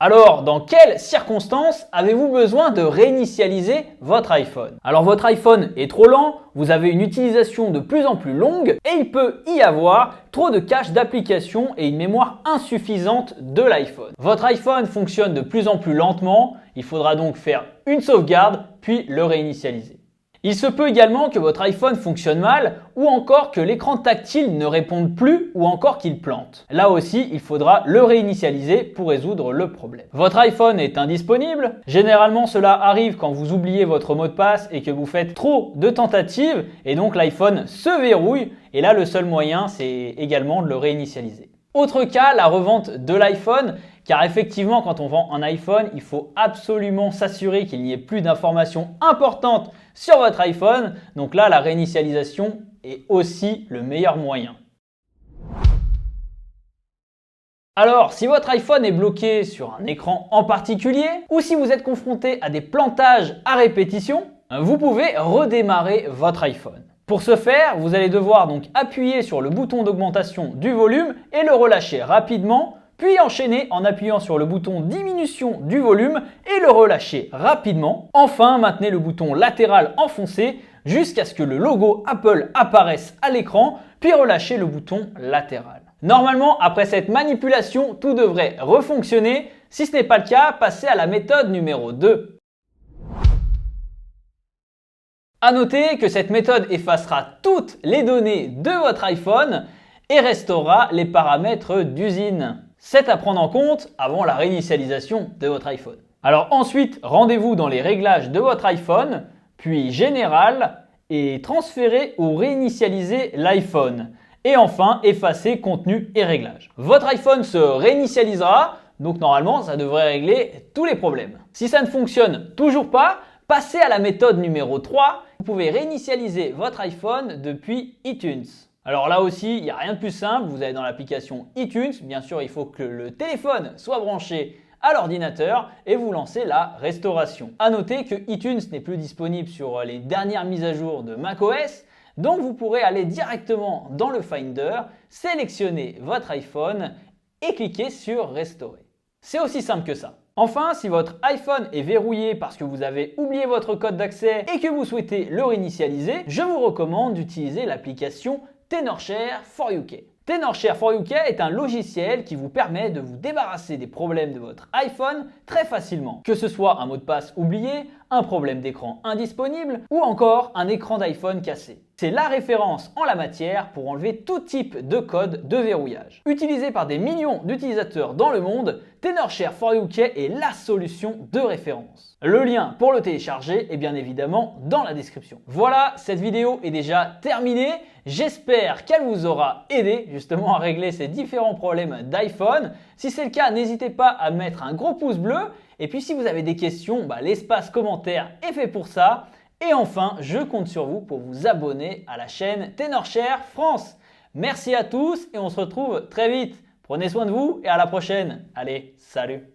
Alors, dans quelles circonstances avez-vous besoin de réinitialiser votre iPhone? Alors, votre iPhone est trop lent, vous avez une utilisation de plus en plus longue et il peut y avoir trop de cache d'applications et une mémoire insuffisante de l'iPhone. Votre iPhone fonctionne de plus en plus lentement, il faudra donc faire une sauvegarde puis le réinitialiser. Il se peut également que votre iPhone fonctionne mal ou encore que l'écran tactile ne réponde plus ou encore qu'il plante. Là aussi, il faudra le réinitialiser pour résoudre le problème. Votre iPhone est indisponible. Généralement, cela arrive quand vous oubliez votre mot de passe et que vous faites trop de tentatives et donc l'iPhone se verrouille et là, le seul moyen, c'est également de le réinitialiser. Autre cas, la revente de l'iPhone, car effectivement, quand on vend un iPhone, il faut absolument s'assurer qu'il n'y ait plus d'informations importantes sur votre iPhone. Donc là, la réinitialisation est aussi le meilleur moyen. Alors, si votre iPhone est bloqué sur un écran en particulier, ou si vous êtes confronté à des plantages à répétition, vous pouvez redémarrer votre iPhone. Pour ce faire, vous allez devoir donc appuyer sur le bouton d'augmentation du volume et le relâcher rapidement, puis enchaîner en appuyant sur le bouton diminution du volume et le relâcher rapidement. Enfin, maintenez le bouton latéral enfoncé jusqu'à ce que le logo Apple apparaisse à l'écran, puis relâchez le bouton latéral. Normalement, après cette manipulation, tout devrait refonctionner. Si ce n'est pas le cas, passez à la méthode numéro 2. À noter que cette méthode effacera toutes les données de votre iPhone et restaurera les paramètres d'usine. C'est à prendre en compte avant la réinitialisation de votre iPhone. Alors ensuite, rendez-vous dans les réglages de votre iPhone, puis Général et transférez ou réinitialiser l'iPhone. Et enfin, effacez contenu et réglages. Votre iPhone se réinitialisera, donc normalement, ça devrait régler tous les problèmes. Si ça ne fonctionne toujours pas, passez à la méthode numéro 3. Vous pouvez réinitialiser votre iPhone depuis iTunes. Alors là aussi, il n'y a rien de plus simple. Vous allez dans l'application iTunes. Bien sûr, il faut que le téléphone soit branché à l'ordinateur et vous lancez la restauration. À noter que iTunes n'est plus disponible sur les dernières mises à jour de macOS. Donc vous pourrez aller directement dans le Finder, sélectionner votre iPhone et cliquer sur Restaurer. C'est aussi simple que ça. Enfin, si votre iPhone est verrouillé parce que vous avez oublié votre code d'accès et que vous souhaitez le réinitialiser, je vous recommande d'utiliser l'application Tenorshare for UK. Tenorshare for UK est un logiciel qui vous permet de vous débarrasser des problèmes de votre iPhone très facilement. Que ce soit un mot de passe oublié, un problème d'écran indisponible ou encore un écran d'iPhone cassé. C'est la référence en la matière pour enlever tout type de code de verrouillage. Utilisé par des millions d'utilisateurs dans le monde, Tenorshare for UK est la solution de référence. Le lien pour le télécharger est bien évidemment dans la description. Voilà, cette vidéo est déjà terminée. J'espère qu'elle vous aura aidé justement à régler ces différents problèmes d'iPhone. Si c'est le cas, n'hésitez pas à mettre un gros pouce bleu. Et puis si vous avez des questions, l'espace commentaire est fait pour ça. Et enfin, je compte sur vous pour vous abonner à la chaîne Tenorshare France. Merci à tous et on se retrouve très vite. Prenez soin de vous et à la prochaine. Allez, salut!